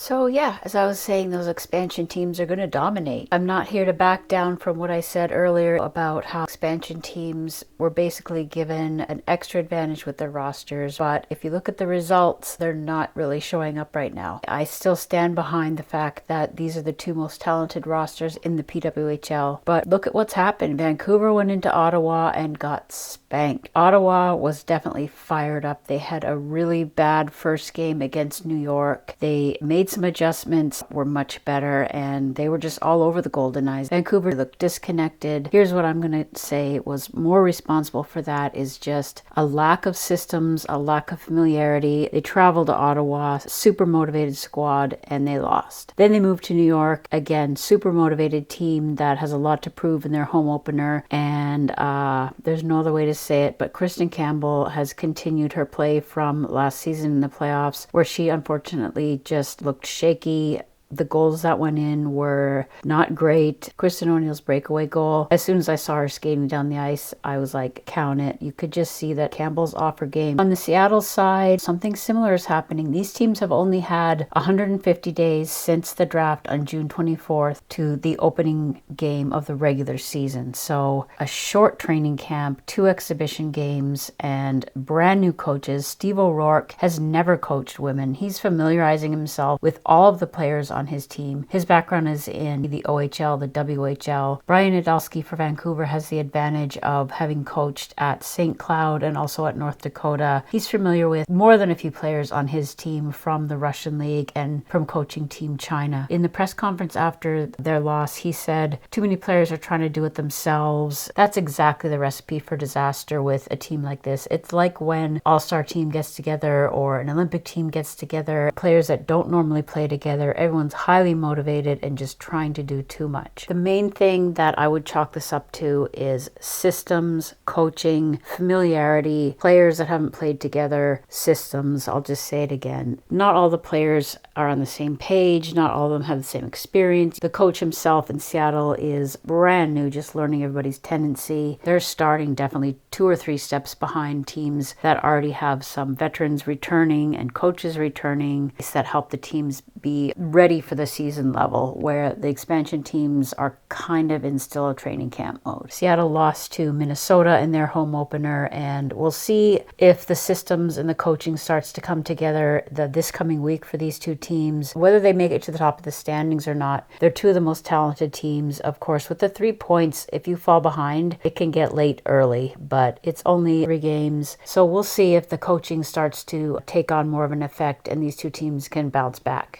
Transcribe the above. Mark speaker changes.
Speaker 1: So yeah, as I was saying, those expansion teams are going to dominate. I'm not here to back down from what I said earlier about how expansion teams were basically given an extra advantage with their rosters, but if you look at the results, they're not really showing up right now. I still stand behind the fact that these are the two most talented rosters in the PWHL, but look at what's happened. Vancouver went into Ottawa and got spanked. Ottawa was definitely fired up. They had a really bad first game against New York. They made some adjustments, were much better, and they were just all over the Golden Eyes. Vancouver looked disconnected. Here's what I'm going to say was more responsible for that is just a lack of systems, a lack of familiarity. They traveled to Ottawa, super motivated squad, and they lost. Then they moved to New York, again, super motivated team that has a lot to prove in their home opener, and there's no other way to say it, but Kristen Campbell has continued her play from last season in the playoffs, where she unfortunately just looked shaky. The goals that went in were not great. Kristen O'Neill's breakaway goal, as soon as I saw her skating down the ice, I was like, count it. You could just see that Campbell's off her game. On the Seattle side, something similar is happening. These teams have only had 150 days since the draft on June 24th to the opening game of the regular season. So a short training camp, 2 exhibition games, and brand new coaches. Steve O'Rourke has never coached women. He's familiarizing himself with all of the players on his team. His background is in the OHL, the WHL. Brian Nadolski for Vancouver has the advantage of having coached at St. Cloud and also at North Dakota. He's familiar with more than a few players on his team from the Russian League and from coaching Team China. In the press conference after their loss, he said, too many players are trying to do it themselves. That's exactly the recipe for disaster with a team like this. It's like when all-star team gets together or an Olympic team gets together, players that don't normally play together, everyone's highly motivated and just trying to do too much. The main thing that I would chalk this up to is systems, coaching, familiarity, players that haven't played together, systems. I'll just say it again. Not all the players are on the same page. Not all of them have the same experience. The coach himself in Seattle is brand new, just learning everybody's tendency. They're starting definitely 2 or 3 steps behind teams that already have some veterans returning and coaches returning that help the teams be ready for the season level, where the expansion teams are kind of in still a training camp mode. Seattle lost to Minnesota in their home opener, and we'll see if the systems and the coaching starts to come together this coming week for these two teams. Whether they make it to the top of the standings or not, they're 2 of the most talented teams. Of course, with the 3 points, if you fall behind, it can get late early, but it's only 3 games. So we'll see if the coaching starts to take on more of an effect and these 2 teams can bounce back.